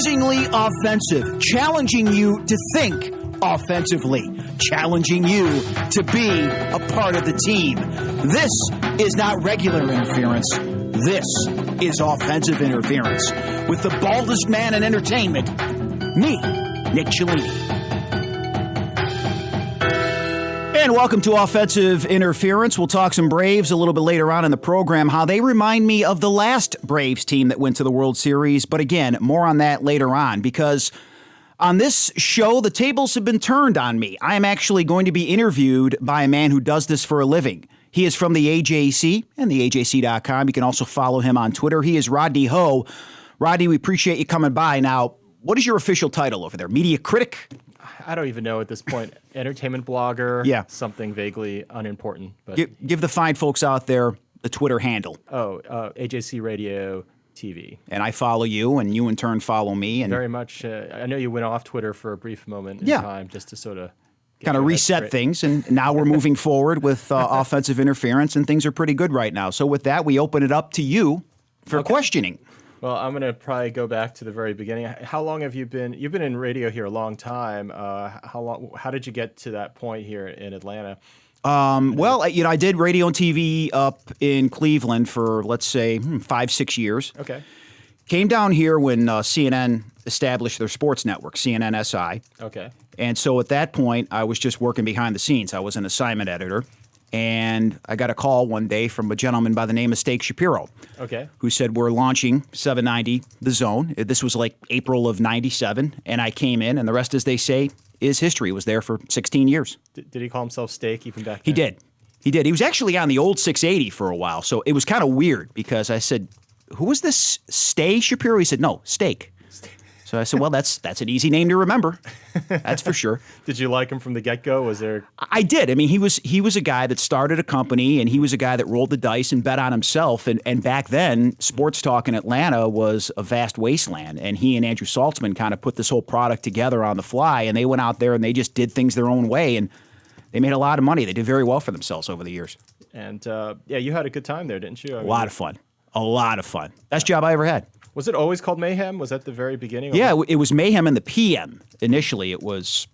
Amazingly offensive, challenging you to think offensively, challenging you to be a part of the team. This is not regular interference. This is offensive interference. With the baldest man in entertainment, me, Nick Cellini. And welcome to Offensive Interference. We'll talk some Braves a little bit later on in the program, how they remind me of the last Braves team that went to the World Series. But again, more on that later on, because on this show, the tables have been turned on me. I am actually going to be interviewed by a man who does this for a living. He is from the AJC and the AJC.com. You can also follow him on Twitter. He is Rodney Ho. Rodney, we appreciate you coming by. Now, what is your official title over there? Media critic? I don't even know at this point. Entertainment blogger. Yeah. Something vaguely unimportant. But give the fine folks out there the Twitter handle. AJC Radio TV. And I follow you, and you in turn follow me. And very much. I know you went off Twitter for a brief moment in time just to sort of kind of reset things, and now we're moving forward with offensive interference, and things are pretty good right now. So with that, we open it up to you for questioning. Well, I'm going to probably go back to the very beginning. How long have you been? You've been in radio here a long time. How did you get to that point here in Atlanta? Well, I did radio and TV up in Cleveland for, let's say, 5-6 years. Okay. Came down here when CNN established their sports network, CNN SI. Okay. And so at that point, I was just working behind the scenes. I was an assignment editor. And I got a call one day from a gentleman by the name of Steak Shapiro, who said, we're launching 790 The Zone. This was like April of 97. And I came in, and the rest, as they say, is history. He was there for 16 years. Did he call himself Steak even back then? He did. He did. He was actually on the old 680 for a while. So it was kind of weird because I said, who was this Stay Shapiro? He said, no, Steak. So I said, well, that's an easy name to remember. That's for sure. Did you like him from the get-go? Was there? I did. I mean, he was a guy that started a company, and he was a guy that rolled the dice and bet on himself. And back then, sports talk in Atlanta was a vast wasteland. And he and Andrew Saltzman kind of put this whole product together on the fly. And they went out there and they just did things their own way. And they made a lot of money. They did very well for themselves over the years. And you had a good time there, didn't you? A lot of fun. A lot of fun. Best job I ever had. Was it always called Mayhem? Was that the very beginning? Yeah, it was Mayhem in the PM. Initially, it was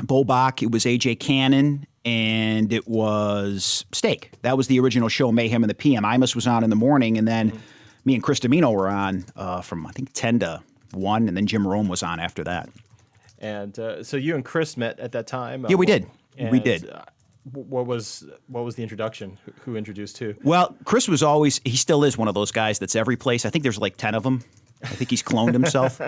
Bo Bach, it was A.J. Cannon, and it was Steak. That was the original show, Mayhem in the PM. Imus was on in the morning, and then me and Chris Domino were on from, I think, 10 to 1, and then Jim Rome was on after that. And so you and Chris met at that time? Yeah, we did. We did. What was the introduction? Who introduced who? Well, Chris was he still is one of those guys that's every place. I think there's like 10 of them. I think he's cloned himself.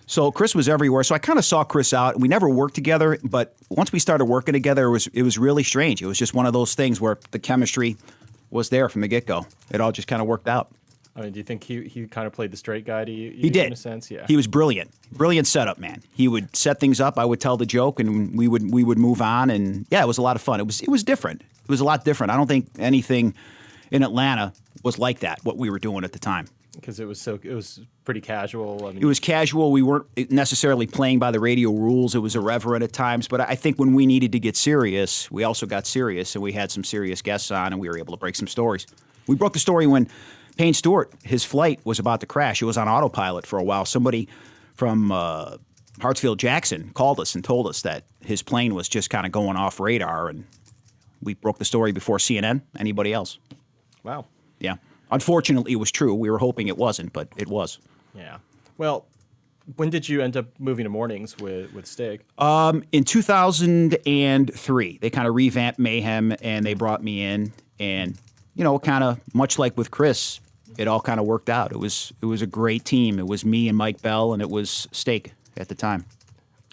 So Chris was everywhere. So I kind of saw Chris out. We never worked together, but once we started working together, it was really strange. It was just one of those things where the chemistry was there from the get-go. It all just kind of worked out. I mean, do you think he kind of played the straight guy to you? He did. In a sense, yeah. He was brilliant. Brilliant setup, man. He would set things up. I would tell the joke, and we would move on. And yeah, it was a lot of fun. It was different. It was a lot different. I don't think anything in Atlanta was like that. What we were doing at the time. Because it was pretty casual. I mean, it was casual. We weren't necessarily playing by the radio rules. It was irreverent at times. But I think when we needed to get serious, we also got serious, and we had some serious guests on, and we were able to break some stories. We broke the story when Payne Stewart, his flight was about to crash. It was on autopilot for a while. Somebody from Hartsfield-Jackson called us and told us that his plane was just kind of going off radar, and we broke the story before CNN, anybody else. Wow. Yeah. Unfortunately, it was true. We were hoping it wasn't, but it was. Yeah. Well, when did you end up moving to mornings with Stig? In 2003. They kind of revamped Mayhem, and they brought me in, and kind of much like with Chris, it all kind of worked out. It was a great team. It was me and Mike Bell, and it was Steak at the time.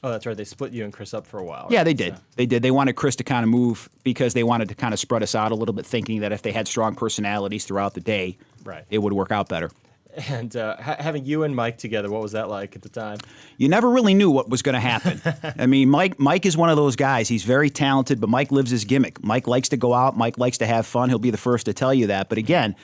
Oh, that's right. They split you and Chris up for a while. Yeah, they did. So. They did. They wanted Chris to kind of move because they wanted to kind of spread us out a little bit, thinking that if they had strong personalities throughout the day, it would work out better. And having you and Mike together, what was that like at the time? You never really knew what was going to happen. I mean, Mike is one of those guys. He's very talented, but Mike lives his gimmick. Mike likes to go out. Mike likes to have fun. He'll be the first to tell you that. But again,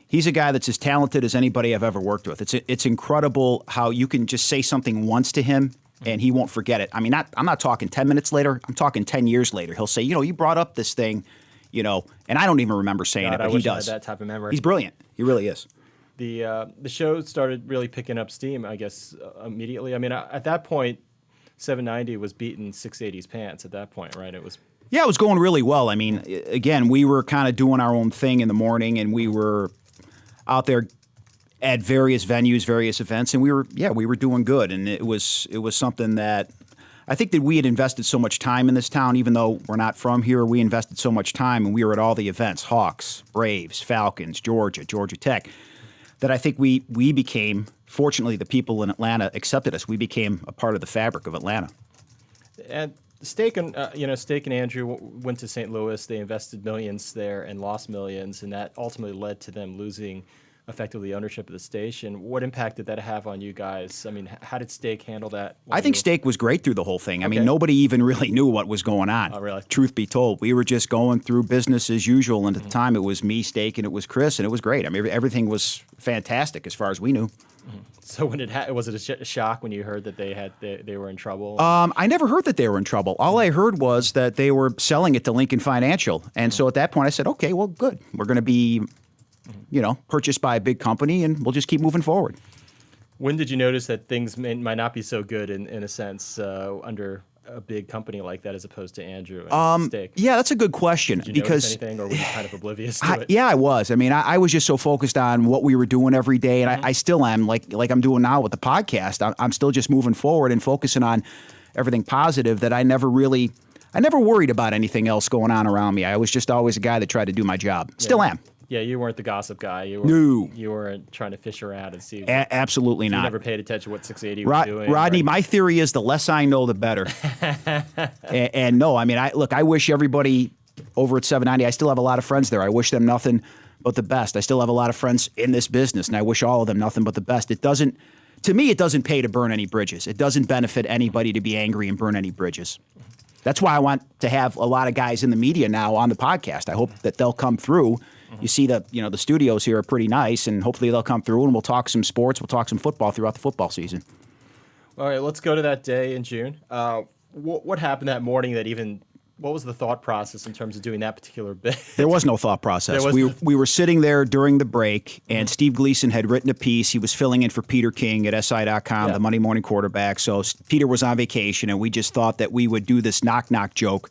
he's a guy that's as talented as anybody I've ever worked with. It's incredible how you can just say something once to him, and he won't forget it. I mean, I'm not talking 10 minutes later. I'm talking 10 years later. He'll say, you brought up this thing, and I don't even remember saying it, but he does. I had that type of memory. He's brilliant. He really is. The show started really picking up steam, I guess, immediately. I mean, at that point, 790 was beating 680's pants at that point, right? It was. Yeah, it was going really well. I mean, again, we were kind of doing our own thing in the morning, and we were out there at various venues, various events, and we were doing good. And it was something that I think that we had invested so much time in this town, even though we're not from here. We invested so much time, and we were at all the events: Hawks, Braves, Falcons, Georgia Tech. That I think we became. Fortunately, the people in Atlanta accepted us. We became a part of the fabric of Atlanta. And Steak and Andrew went to St. Louis. They invested millions there and lost millions, and that ultimately led to them losing effectively ownership of the station. What impact did that have on you guys? I mean, how did Steak handle that? I think Steak was great through the whole thing. I mean, nobody even really knew what was going on. Oh, really? Truth be told, we were just going through business as usual, and at the time it was me, Steak, and it was Chris, and it was great. I mean, everything was fantastic as far as we knew. So when was it a shock when you heard that they were in trouble? I never heard that they were in trouble. All I heard was that they were selling it to Lincoln Financial, and so at that point I said, okay, well, good. We're going to be, purchased by a big company, and we'll just keep moving forward. When did you notice that things might not be so good in a sense under a big company like that as opposed to Andrew and Steak? Yeah, that's a good question. Did you notice anything, or were you kind of oblivious to it? Yeah, I was. I mean, I was just so focused on what we were doing every day, and I still am, like I'm doing now with the podcast. I'm still just moving forward and focusing on everything positive that I never worried about anything else going on around me. I was just always a guy that tried to do my job. Still am. Yeah, you weren't the gossip guy. You weren't trying to fish around and see. Absolutely not. You never paid attention to what 680 was doing. Rodney, my theory is the less I know, the better. and no, I mean, I wish everybody over at 790, I still have a lot of friends there. I wish them nothing but the best. I still have a lot of friends in this business, and I wish all of them nothing but the best. To me, it doesn't pay to burn any bridges. It doesn't benefit anybody to be angry and burn any bridges. That's why I want to have a lot of guys in the media now on the podcast. I hope that they'll come through. You see the studios here are pretty nice, and hopefully they'll come through and we'll talk some sports, we'll talk some football throughout the football season. All right, let's go to that day in June. What happened that morning what was the thought process in terms of doing that particular bit? There was no thought process. We were sitting there during the break, and Steve Gleason had written a piece. He was filling in for Peter King at SI.com, the Monday morning quarterback. So Peter was on vacation, and we just thought that we would do this knock-knock joke,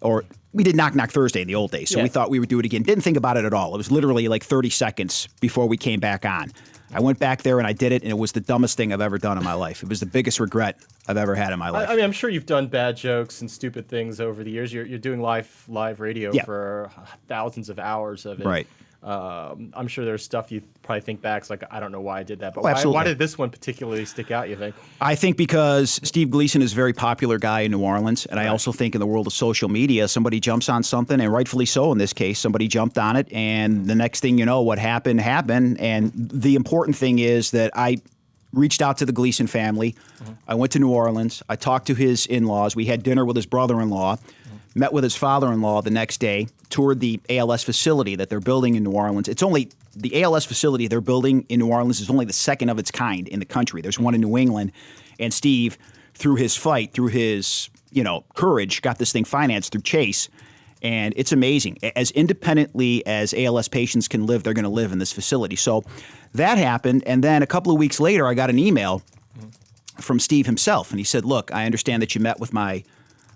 or we did Knock Knock Thursday in the old days, so we thought we would do it again. Didn't think about it at all. It was literally like 30 seconds before we came back on. I went back there and I did it, and it was the dumbest thing I've ever done in my life. It was the biggest regret I've ever had in my life. I mean, I'm sure you've done bad jokes and stupid things over the years. You're doing live radio for thousands of hours of it. Right. I'm sure there's stuff you probably think back. It's like, I don't know why I did that. But why did this one particularly stick out, you think? I think because Steve Gleason is a very popular guy in New Orleans. And I also think in the world of social media, somebody jumps on something, and rightfully so in this case, somebody jumped on it. And the next thing you know, what happened. And the important thing is that I reached out to the Gleason family. I went to New Orleans. I talked to his in-laws. We had dinner with his brother-in-law. Met with his father-in-law the next day, toured the ALS facility that they're building in New Orleans. The ALS facility they're building in New Orleans is only the second of its kind in the country. There's one in New England, and Steve, through his courage, got this thing financed through Chase, and it's amazing. As independently as ALS patients can live, they're going to live in this facility. So that happened, and then a couple of weeks later, I got an email from Steve himself, and he said, look, I understand that you met with my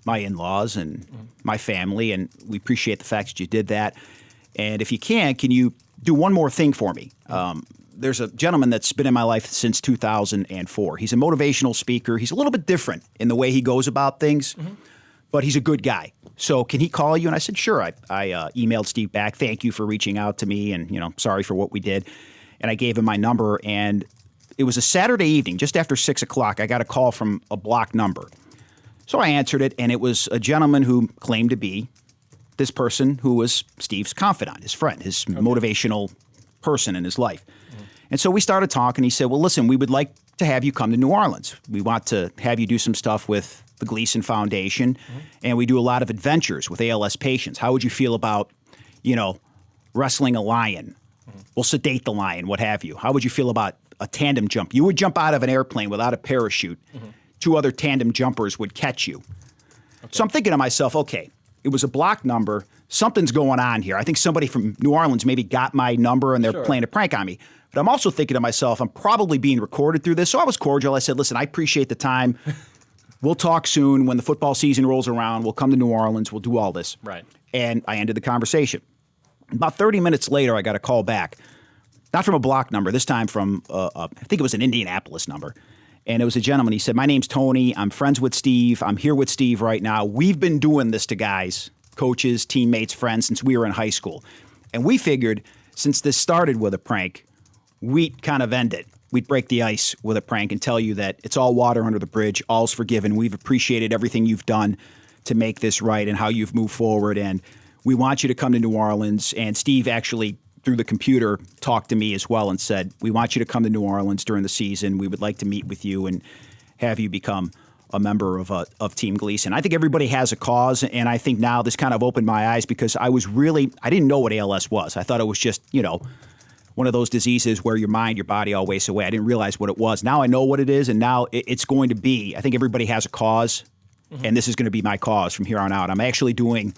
in-laws and my family, and we appreciate the fact that you did that. And if you can you do one more thing for me? There's a gentleman that's been in my life since 2004. He's a motivational speaker. He's a little bit different in the way he goes about things, but he's a good guy. So can he call you? And I said, sure. I emailed Steve back. Thank you for reaching out to me, and sorry for what we did. And I gave him my number, and it was a Saturday evening, just after 6 o'clock. I got a call from a blocked number. So I answered it, and it was a gentleman who claimed to be this person who was Steve's confidant, his friend, his motivational person in his life. And so we started talking. He said, well, listen, we would like to have you come to New Orleans. We want to have you do some stuff with the Gleason Foundation, and we do a lot of adventures with ALS patients. How would you feel about, wrestling a lion? We'll sedate the lion, what have you. How would you feel about a tandem jump? You would jump out of an airplane without a parachute. Two other tandem jumpers would catch you. Okay. So I'm thinking to myself, okay, it was a block number. something's going on here. I think somebody from New Orleans maybe got my number and they're playing a prank on me. But I'm also thinking to myself, I'm probably being recorded through this. So I was cordial. I said, listen, I appreciate the time. We'll talk soon. When the football season rolls around, we'll come to New Orleans. We'll do all this. Right. And I ended the conversation. About 30 minutes later, I got a call back. Not from a block number, this time from, I think it was an Indianapolis number. And it was a gentleman. He said, my name's Tony. I'm friends with Steve. I'm here with Steve right now. We've been doing this to guys, coaches, teammates, friends since we were in high school. And we figured since this started with a prank, we'd kind of end it. We'd break the ice with a prank and tell you that it's all water under the bridge, all's forgiven. We've appreciated everything you've done to make this right and how you've moved forward. And we want you to come to New Orleans. And Steve actually, through the computer, talked to me as well and said, we want you to come to New Orleans during the season. We would like to meet with you and have you become a member of Team Gleason. I think everybody has a cause, and I think now this kind of opened my eyes because I didn't know what ALS was. I thought it was just, one of those diseases where your mind, your body all wastes away. I didn't realize what it was. Now I know what it is, and now it's going to be, I think everybody has a cause, and this is going to be my cause from here on out. I'm actually doing,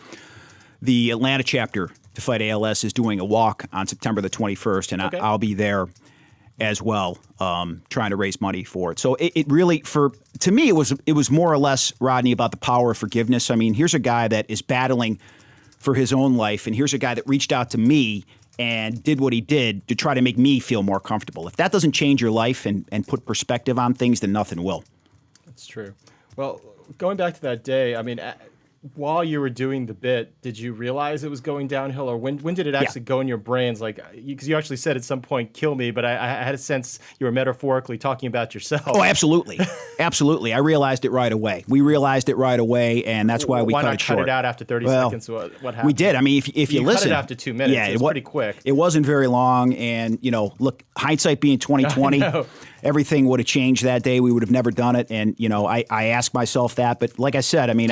the Atlanta chapter to fight ALS is doing a walk on September the 21st, and I'll be there as well, trying to raise money for it. So it really, to me, it was more or less, Rodney, about the power of forgiveness. I mean, here's a guy that is battling for his own life, and here's a guy that reached out to me and did what he did to try to make me feel more comfortable. If that doesn't change your life and put perspective on things, then nothing will. That's true. Well, going back to that day, I mean, while you were doing the bit, did you realize it was going downhill, or when did it actually go in your brains? Like, because you actually said at some point, "Kill me," but I had a sense you were metaphorically talking about yourself. Oh, absolutely, absolutely. I realized it right away. We realized it right away, and that's why we cut it short. Why not cut it out after 30 seconds? What happened? We did. I mean, if you listen, cut it after 2 minutes. Yeah, it was pretty quick. It wasn't very long, and look, hindsight being 20/20. Everything would have changed that day. We would have never done it, and I ask myself that. But like I said, I mean,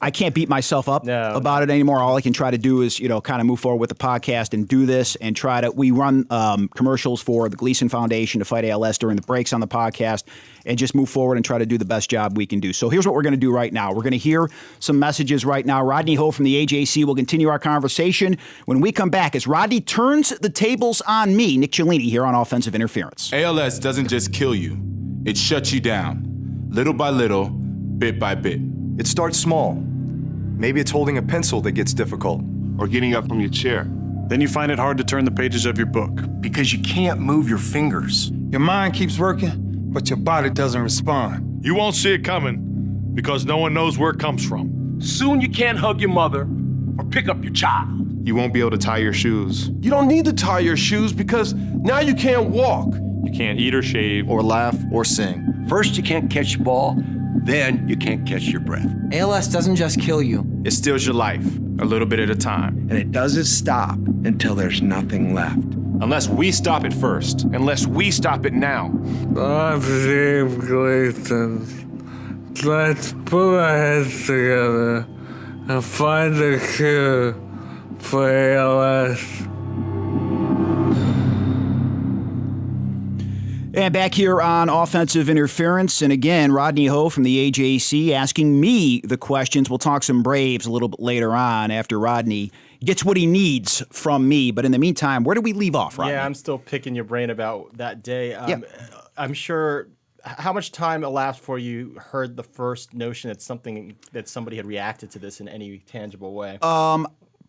I can't beat myself up about it anymore. All I can try to do is, kind of move forward with the podcast and do this and we run commercials for the Gleason Foundation to fight ALS during the breaks on the podcast and just move forward and try to do the best job we can do. So here's what we're going to do right now. We're going to hear some messages right now. Rodney Ho from the AJC will continue our conversation when we come back as Rodney turns the tables on me, Nick Cellini, here on Offensive Interference. ALS doesn't just kill you. It shuts you down, little by little, bit by bit. It starts small. Maybe it's holding a pencil that gets difficult. Or getting up from your chair. Then you find it hard to turn the pages of your book. Because you can't move your fingers. Your mind keeps working, but your body doesn't respond. You won't see it coming because no one knows where it comes from. Soon you can't hug your mother or pick up your child. You won't be able to tie your shoes. You don't need to tie your shoes because now you can't walk. You can't eat or shave. Or laugh or sing. First you can't catch the ball, then you can't catch your breath. ALS doesn't just kill you. It steals your life, a little bit at a time. And it doesn't stop until there's nothing left. Unless we stop it first. Unless we stop it now. I'm Steve Gleason. Let's put our heads together and find a cure for ALS. And back here on Offensive Interference, and again, Rodney Ho from the AJC asking me the questions. We'll talk some Braves a little bit later on after Rodney gets what he needs from me. But in the meantime, where do we leave off, Rodney? Yeah, I'm still picking your brain about that day. I'm sure, how much time elapsed before you heard the first notion that somebody had reacted to this in any tangible way?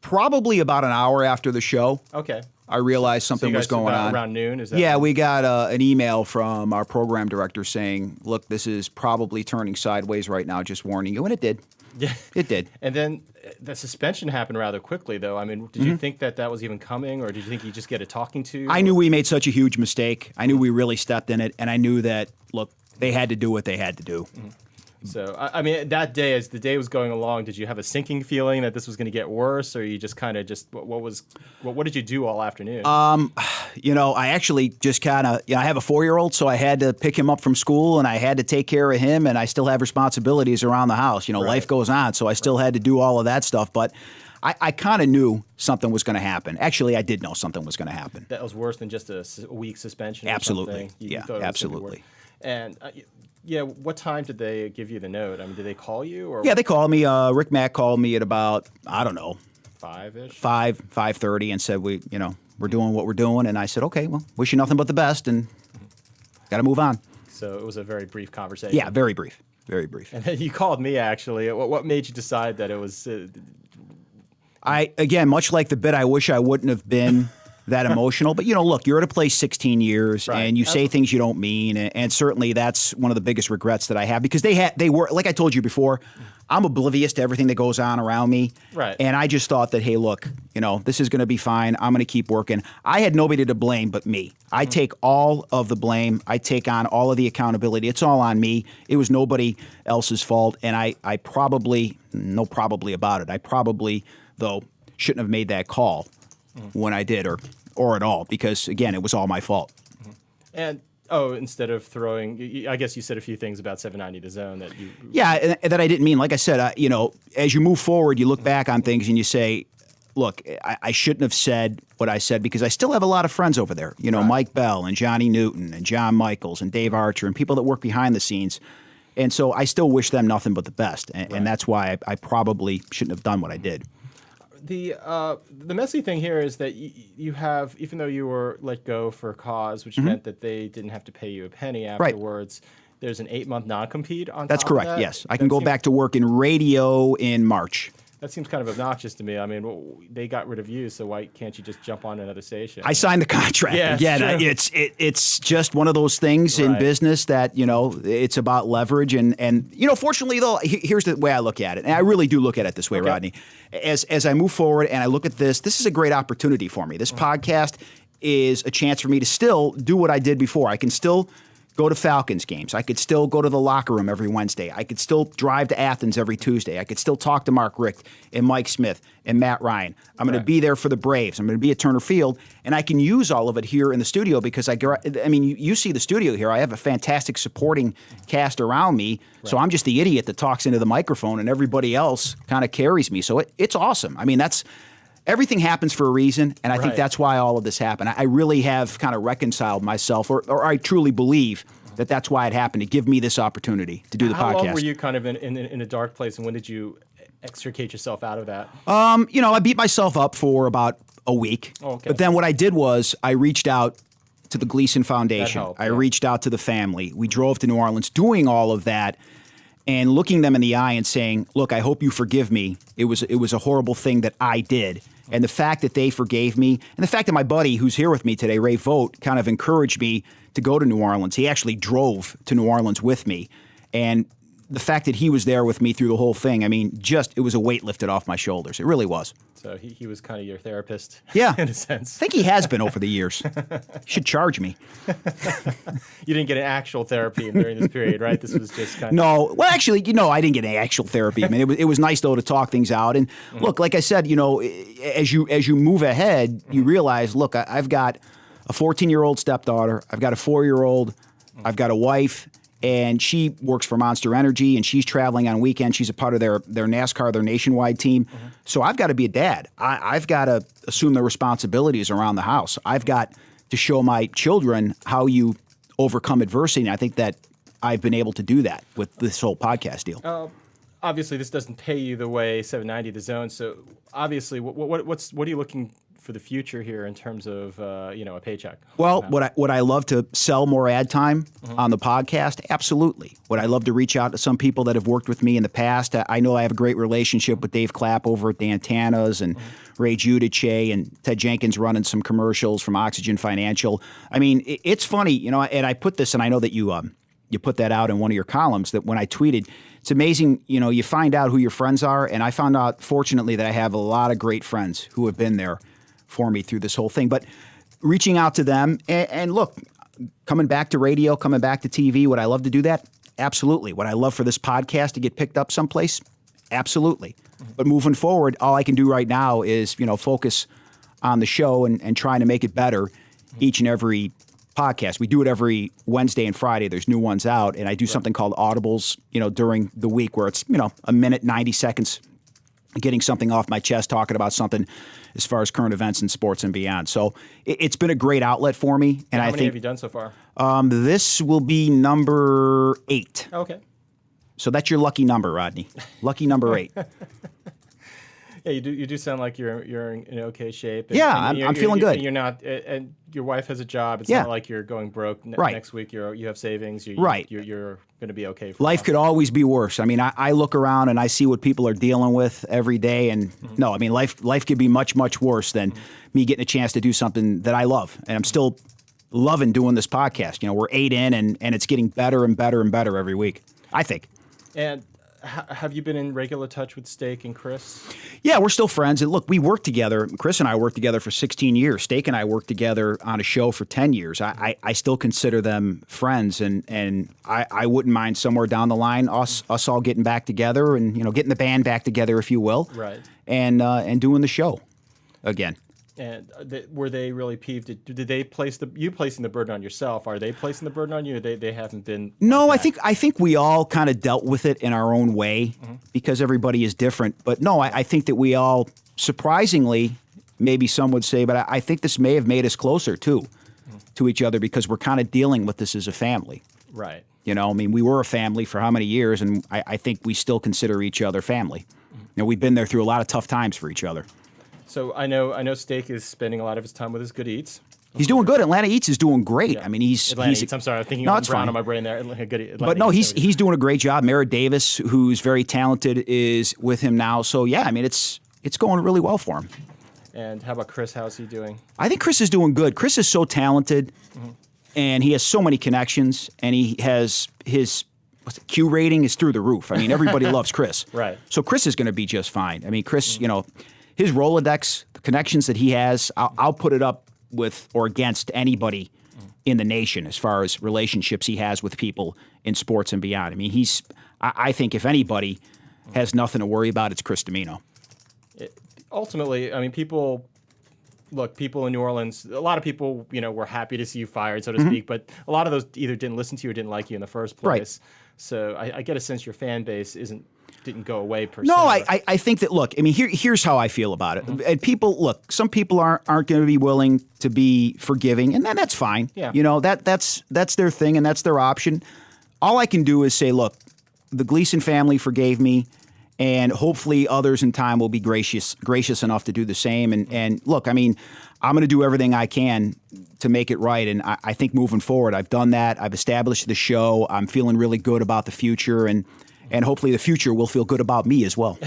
Probably about an hour after the show. Okay. I realized something was going on. Around noon? Is that yeah, we got an email from our program director saying, look, this is probably turning sideways right now, just warning you. And it did. Yeah. It did. And then the suspension happened rather quickly, though. I mean, did you think that was even coming, or did you think you just get a talking to? I knew we made such a huge mistake. I knew we really stepped in it, and I knew that, look, they had to do what they had to do. Mm-hmm. So, I mean, that day, as the day was going along, did you have a sinking feeling that this was going to get worse, or you just kind of what did you do all afternoon? I actually just kind of, I have a 4-year-old, so I had to pick him up from school, and I had to take care of him, and I still have responsibilities around the house. Right. Life goes on, so I still had to do all of that stuff, but I kind of knew something was going to happen. Actually, I did know something was going to happen. That was worse than just a week suspension? Absolutely. Or something? Yeah, absolutely. And what time did they give you the note? I mean, did they call you? Or yeah, they called me. Rick Mack called me at about, I don't know, 5-ish? 5:30, and said we're doing what we're doing. And I said, okay, well, wish you nothing but the best, and got to move on. So it was a very brief conversation. Yeah, very brief. Very brief. And then you called me, actually. What made you decide that it was... Again, much like the bit, I wish I wouldn't have been that emotional. But, look, you're at a place 16 years, Right. and you say things you don't mean. And certainly that's one of the biggest regrets that I have, because they were, like I told you before, I'm oblivious to everything that goes on around me. Right. And I just thought that, hey, look, this is going to be fine. I'm going to keep working. I had nobody to blame but me. I take all of the blame. I take on all of the accountability. It's all on me. It was nobody else's fault. And I probably, no probably about it, I probably, though, shouldn't have made that call when I did, or at all, because, again, it was all my fault. And... instead of throwing, I guess you said a few things about 790 The Zone that you... Yeah, and that I didn't mean. Like I said, as you move forward, you look back on things and you say, look, I shouldn't have said what I said, because I still have a lot of friends over there. Right. Mike Bell and Johnny Newton and John Michaels and Dave Archer and people that work behind the scenes. And so I still wish them nothing but the best. And that's why I probably shouldn't have done what I did. The messy thing here is that you have, even though you were let go for a cause, which meant that they didn't have to pay you a penny afterwards, there's an 8-month non-compete on That's top of correct, that? yes. I can go back to work in radio in March. That seems kind of obnoxious to me. I mean, they got rid of you, so why can't you just jump on another station? I signed the contract. Yeah, Again, it's just one of those things in business that, it's about leverage. And fortunately, though, here's the way I look at it. And I really do look at it this way, Rodney. As I move forward and I look at this is a great opportunity for me. This podcast is a chance for me to still do what I did before. I can still go to Falcons games. I could still go to the locker room every Wednesday. I could still drive to Athens every Tuesday. I could still talk to Mark Richt and Mike Smith and Matt Ryan. I'm going to be there for the Braves. I'm going to be at Turner Field, and I can use all of it here in the studio because you see the studio here. I have a fantastic supporting cast around me, so I'm just the idiot that talks into the microphone, and everybody else kind of carries me. So it's awesome. I mean, everything happens for a reason, and I think that's why all of this happened. I really have kind of reconciled myself, or I truly believe that that's why it happened, to give me this opportunity to do the podcast. How long were you kind of in a dark place, and when did you extricate yourself out of that? I beat myself up for about a week. Oh, okay. But then what I did was I reached out to the Gleason Foundation. That helped, I reached out to the family. We drove to New Orleans doing all of that and looking them in the eye and saying, look, I hope you forgive me. It was a horrible thing that I did. And the fact that they forgave me, and the fact that my buddy who's here with me today, Ray Vogt, kind of encouraged me to go to New Orleans. He actually drove to New Orleans with me. And the fact that he was there with me through the whole thing, I mean, it was a weight lifted off my shoulders. It really was. So he was kind of your therapist, yeah, in a sense. I think he has been over the years. He should charge me. You didn't get an actual therapy during this period, right? This was just kind of... No. Well, actually, I didn't get any actual therapy. I mean, it was nice, though, to talk things out. And look, like I said, as you move ahead, you realize, look, I've got a 14-year-old stepdaughter. I've got a 4-year-old. I've got a wife. And she works for Monster Energy, and she's traveling on weekends. She's a part of their NASCAR, their nationwide team. So I've got to be a dad. I've got to assume the responsibilities around the house. I've got to show my children how you overcome adversity. And I think that I've been able to do that with this whole podcast deal. Obviously, this doesn't pay you the way 790 The Zone. So obviously, what are you looking for the future here in terms of a paycheck? Well, would I love to sell more ad time on the podcast? Absolutely. Would I love to reach out to some people that have worked with me in the past? I know I have a great relationship with Dave Clapp over at the Antennas and Ray Giudice and Ted Jenkins running some commercials from Oxygen Financial. I mean, it's funny, and I put this, and I know that you put that out in one of your columns, that when I tweeted, it's amazing, you find out who your friends are, and I found out, fortunately, that I have a lot of great friends who have been there for me through this whole thing. But reaching out to them and look, coming back to radio, coming back to TV, would I love to do that? Absolutely. Would I love for this podcast to get picked up someplace? Absolutely. But moving forward, all I can do right now is, focus on the show and trying to make it better each and every podcast. We do it every Wednesday and Friday. There's new ones out. And I do something called Audibles, during the week where it's, a minute, 90 seconds, getting something off my chest, talking about something as far as current events in sports and beyond. So it's been a great outlet for me. And how I many think have you done so far? This will be number 8. Okay. So that's your lucky number, Rodney. Lucky number 8. Yeah, you do sound like you're in okay shape. I'm feeling good. You're not, and your wife has a job. It's Yeah. not like you're going broke Right. next week. You have savings. Right. You're going to be okay. For Life could always be worse. I mean, I look around and I see what people are dealing with every day, and no, I mean, life could be much, much worse than me getting a chance to do something that I love, and I'm still loving doing this podcast. You know, we're 8 in, and it's getting better and better and better every week, I think. And have you been in regular touch with Steak and Chris? Yeah, we're still friends. And look, we worked together. Chris and I worked together for 16 years. Steak and I worked together on a show for 10 years. I still consider them friends, and I wouldn't mind somewhere down the line us all getting back together and, you know, getting the band back together, if you will. Right. And doing the show again. And were they really peeved? Did they you placing the burden on yourself? Are they placing the burden on you? Or they haven't been. No, I think we all kind of dealt with it in our own way because everybody is different. But no, I think that we all, surprisingly, maybe some would say, but I think this may have made us closer too to each other because we're kind of dealing with this as a family. Right. You know, I mean, we were a family for how many years, and I think we still consider each other family. You know, we've been there through a lot of tough times for each other. So I know Steak is spending a lot of his time with his Good Eats. He's doing good. Atlanta Eats is doing great. Yeah. I mean, he's Eats. I'm sorry, I'm thinking of Brown on my brain there. But no, he's doing a great job. Merritt Davis, who's very talented, is with him now. So yeah, I mean, it's going really well for him. And how about Chris? How's he doing? I think Chris is doing good. Chris is so talented, and he has so many connections, and he has his Q rating is through the roof. I mean, everybody loves Chris. Right. So Chris is going to be just fine. I mean, Chris, you know, his Rolodex, the connections that he has, I'll put it up with or against anybody in the nation as far as relationships he has with people in sports and beyond. I mean, I think if anybody has nothing to worry about, it's Chris Domino. Ultimately, I mean, people in New Orleans, a lot of people, you know, were happy to see you fired, so to speak, but a lot of those either didn't listen to you or didn't like you in the first place. Right. So I get a sense your fan base didn't go away per se. No, I think that, look, I mean, here's how I feel about it. And people, look, some people aren't going to be willing to be forgiving, and that's fine. Yeah. You know, that's their thing, and that's their option. All I can do is say, look, the Gleason family forgave me, and hopefully others in time will be gracious enough to do the same. And look, I mean, I'm going to do everything I can to make it right. And I think moving forward, I've done that. I've established the show. I'm feeling really good about the future, and hopefully the future will feel good about me as well.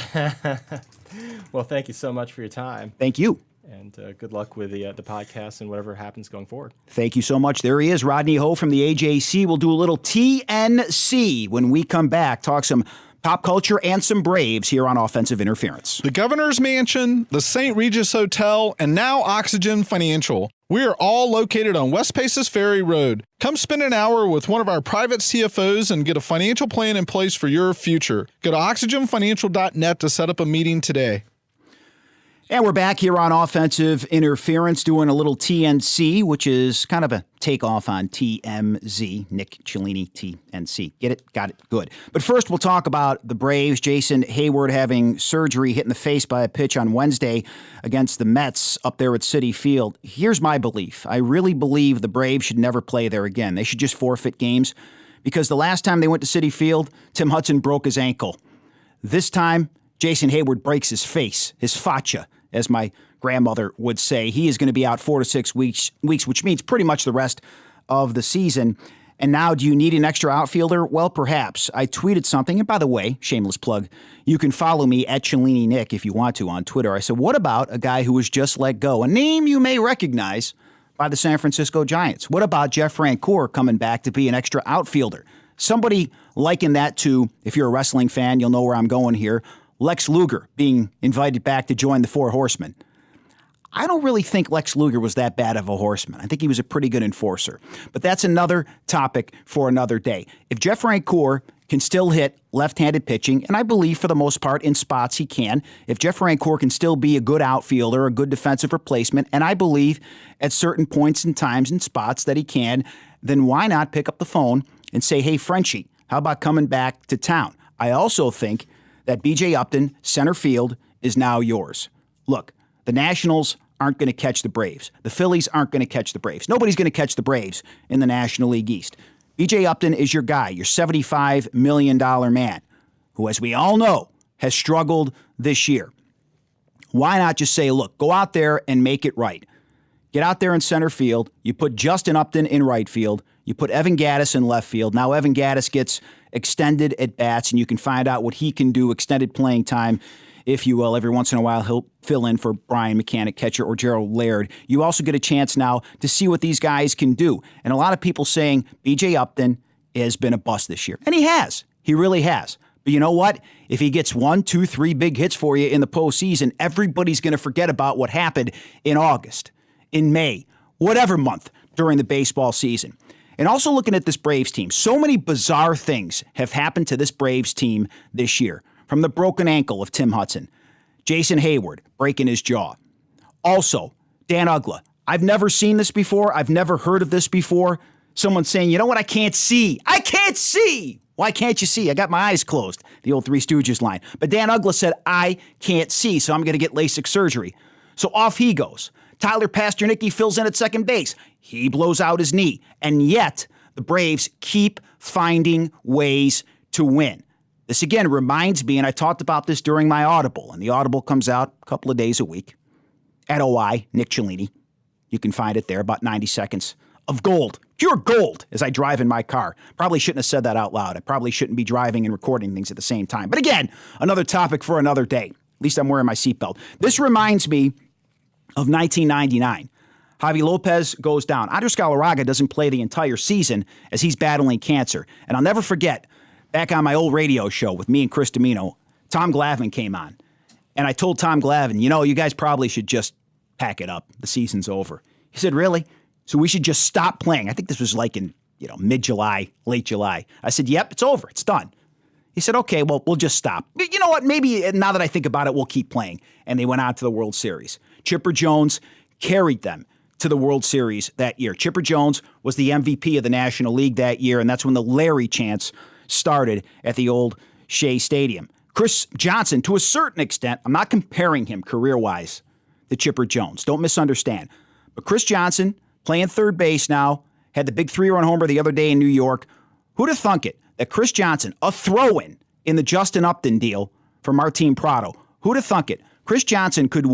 Well, thank you so much for your time. Thank you. And good luck with the podcast and whatever happens going forward. Thank you so much. There he is, Rodney Ho from the AJC. We'll do a little TNC when we come back, talk some pop culture and some Braves here on Offensive Interference. The Governor's Mansion, the St. Regis Hotel, and now Oxygen Financial. We are all located on West Paces Ferry Road. Come spend an hour with one of our private CFOs and get a financial plan in place for your future. Go to oxygenfinancial.net to set up a meeting today. And we're back here on Offensive Interference doing a little TNC, which is kind of a takeoff on TMZ, Nick Cellini, TNC. Get it? Got it. Good. But first, we'll talk about the Braves. Jason Hayward having surgery, hit in the face by a pitch on Wednesday against the Mets up there at Citi Field. Here's my belief. I really believe the Braves should never play there again. They should just forfeit games because the last time they went to Citi Field, Tim Hudson broke his ankle. This time, Jason Hayward breaks his face, his facia, as my grandmother would say. He is going to be out 4 to 6 weeks, which means pretty much the rest of the season. And now, do you need an extra outfielder? Well, perhaps. I tweeted something, and by the way, shameless plug, you can follow me at Cellini Nick if you want to on Twitter. I said, what about a guy who was just let go, a name you may recognize by the San Francisco Giants? What about Jeff Francoeur coming back to be an extra outfielder? Somebody likened that to, if you're a wrestling fan, you'll know where I'm going here, Lex Luger being invited back to join the Four Horsemen. I don't really think Lex Luger was that bad of a horseman. I think he was a pretty good enforcer. But that's another topic for another day. If Jeff Francoeur can still hit left-handed pitching, and I believe for the most part in spots he can, if Jeff Francoeur can still be a good outfielder, a good defensive replacement, and I believe at certain points and times and spots that he can, then why not pick up the phone and say, hey, Frenchie, how about coming back to town? I also think that B.J. Upton, center field, is now yours. Look, the Nationals aren't going to catch the Braves. The Phillies aren't going to catch the Braves. Nobody's going to catch the Braves in the National League East. B.J. Upton is your guy, your $75 million man, who, as we all know, has struggled this year. Why not just say, look, go out there and make it right. Get out there in center field. You put Justin Upton in right field. You put Evan Gattis in left field. Now Evan Gattis gets extended at bats, and you can find out what he can do, extended playing time, if you will. Every once in a while, he'll fill in for Brian Mechanic, catcher, or Gerald Laird. You also get a chance now to see what these guys can do. And a lot of people saying B.J. Upton has been a bust this year. And he has. He really has. But you know what? If he gets 1, 2, 3 big hits for you in the postseason, everybody's going to forget about what happened in August, in May, whatever month during the baseball season. And also looking at this Braves team, so many bizarre things have happened to this Braves team this year. From the broken ankle of Tim Hudson, Jason Hayward breaking his jaw. Also, Dan Uggla. I've never seen this before. I've never heard of this before. Someone saying, you know what, I can't see. I can't see. Why can't you see? I got my eyes closed. The old Three Stooges line. But Dan Uggla said, I can't see, so I'm going to get LASIK surgery. So off he goes. Tyler Pasternicki fills in at second base. He blows out his knee. And yet, the Braves keep finding ways to win. This, again, reminds me, and I talked about this during my Audible, and the Audible comes out a couple of days a week. At OI, Nick Cellini. You can find it there, about 90 seconds of gold. Pure gold as I drive in my car. Probably shouldn't have said that out loud. I probably shouldn't be driving and recording things at the same time. But again, another topic for another day. At least I'm wearing my seatbelt. This reminds me of 1999. Javi Lopez goes down. Andres Galarraga doesn't play the entire season as he's battling cancer. And I'll never forget, back on my old radio show with me and Chris Domino, Tom Glavine came on. And I told Tom Glavine, you know, you guys probably should just pack it up. The season's over. He said, really? So we should just stop playing. I think this was like in, mid-July, late July. I said, yep, it's over. It's done. He said, okay, well, we'll just stop. But you know what? Maybe now that I think about it, we'll keep playing. And they went on to the World Series. Chipper Jones carried them to the World Series that year. Chipper Jones was the MVP of the National League that year, and that's when the Larry chants started at the old Shea Stadium. Chris Johnson, to a certain extent, I'm not comparing him career-wise to Chipper Jones. Don't misunderstand. But Chris Johnson, playing third base now, had the big 3-run homer the other day in New York. Who'd have thunk it that Chris Johnson, a throw-in in the Justin Upton deal for Martin Prado, who'd have thunk it? Chris Johnson could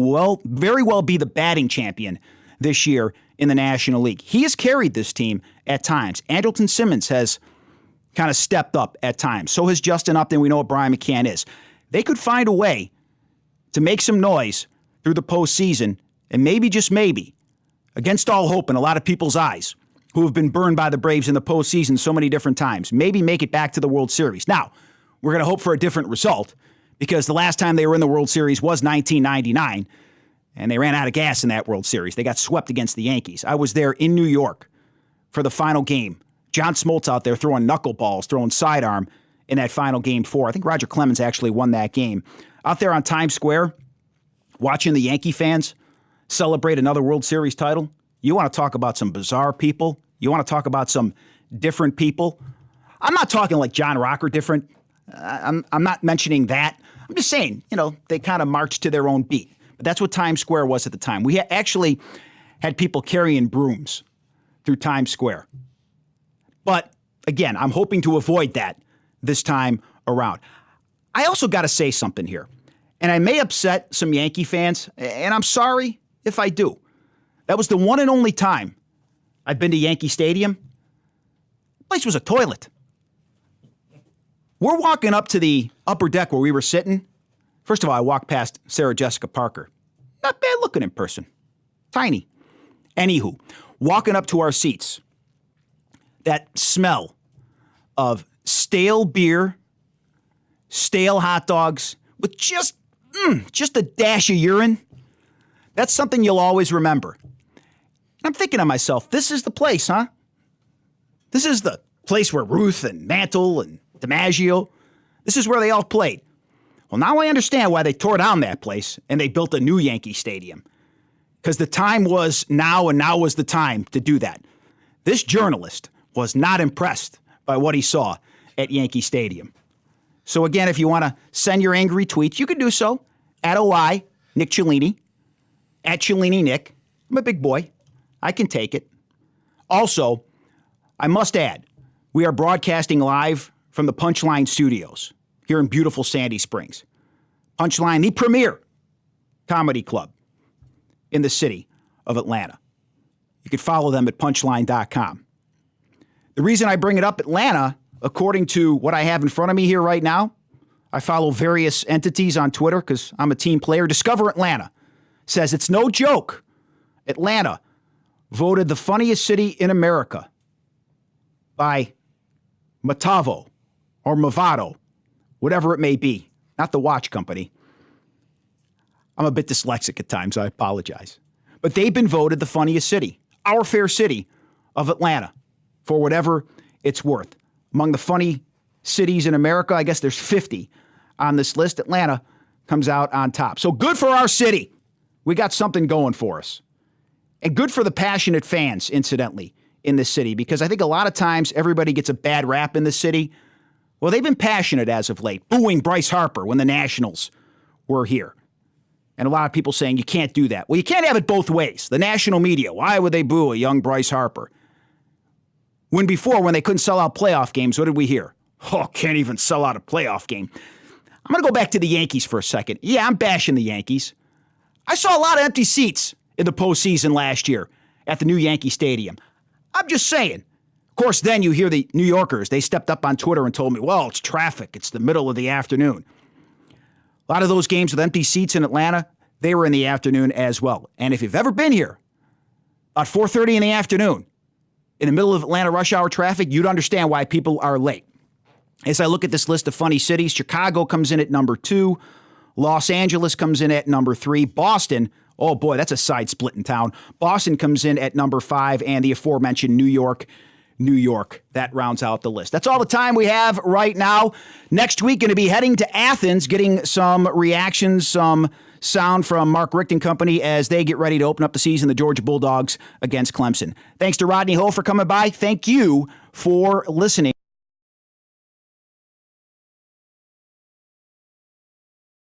very well be the batting champion this year in the National League. He has carried this team at times. Andrelton Simmons has kind of stepped up at times. So has Justin Upton. We know what Brian McCann is. They could find a way to make some noise through the postseason, and maybe, just maybe, against all hope in a lot of people's eyes who have been burned by the Braves in the postseason so many different times, maybe make it back to the World Series. Now, we're going to hope for a different result because the last time they were in the World Series was 1999, and they ran out of gas in that World Series. They got swept against the Yankees. I was there in New York for the final game. John Smoltz out there throwing knuckleballs, throwing sidearm in that final Game 4. I think Roger Clemens actually won that game. Out there on Times Square, watching the Yankee fans celebrate another World Series title. You want to talk about some bizarre people? You want to talk about some different people? I'm not talking like John Rocker different. I'm not mentioning that. I'm just saying, they kind of marched to their own beat. But that's what Times Square was at the time. We actually had people carrying brooms through Times Square. But again, I'm hoping to avoid that this time around. I also got to say something here. And I may upset some Yankee fans, and I'm sorry if I do. That was the one and only time I've been to Yankee Stadium. The place was a toilet. We're walking up to the upper deck where we were sitting. First of all, I walked past Sarah Jessica Parker. Not bad looking in person. Tiny. Anywho, walking up to our seats, that smell of stale beer, stale hot dogs, with just a dash of urine, that's something you'll always remember. I'm thinking to myself, this is the place, huh? This is the place where Ruth and Mantle and DiMaggio, this is where they all played. Well, now I understand why they tore down that place and they built a new Yankee Stadium. Because the time was now, and now was the time to do that. This journalist was not impressed by what he saw at Yankee Stadium. So again, if you want to send your angry tweets, you can do so at OI, Nick Cellini, at Cellini Nick. I'm a big boy. I can take it. Also, I must add, we are broadcasting live from the Punchline Studios here in beautiful Sandy Springs. Punchline, the premier comedy club in the city of Atlanta. You can follow them at punchline.com. The reason I bring it up, Atlanta, according to what I have in front of me here right now, I follow various entities on Twitter because I'm a team player. Discover Atlanta says it's no joke. Atlanta voted the funniest city in America by Matavo or Movado, whatever it may be. Not the watch company. I'm a bit dyslexic at times. I apologize. But they've been voted the funniest city, our fair city of Atlanta, for whatever it's worth. Among the funny cities in America, I guess there's 50 on this list. Atlanta comes out on top. So good for our city. We got something going for us. And good for the passionate fans, incidentally, in this city, because I think a lot of times everybody gets a bad rap in the city. Well, they've been passionate as of late, booing Bryce Harper when the Nationals were here. And a lot of people saying you can't do that. Well, you can't have it both ways. The national media, why would they boo a young Bryce Harper? When before, when they couldn't sell out playoff games, what did we hear? Oh, can't even sell out a playoff game. I'm going to go back to the Yankees for a second. Yeah, I'm bashing the Yankees. I saw a lot of empty seats in the postseason last year at the new Yankee Stadium. I'm just saying. Of course, then you hear the New Yorkers. They stepped up on Twitter and told me, well, it's traffic. It's the middle of the afternoon. A lot of those games with empty seats in Atlanta, they were in the afternoon as well. And if you've ever been here, about 4:30 in the afternoon, in the middle of Atlanta rush hour traffic, you'd understand why people are late. As I look at this list of funny cities, Chicago comes in at number 2. Los Angeles comes in at number 3. Boston, oh boy, that's a side split in town. Boston comes in at number 5, and the aforementioned New York. That rounds out the list. That's all the time we have right now. Next week, going to be heading to Athens, getting some reactions, some sound from Mark Richt and company as they get ready to open up the season, the Georgia Bulldogs against Clemson. Thanks to Rodney Ho for coming by. Thank you for listening.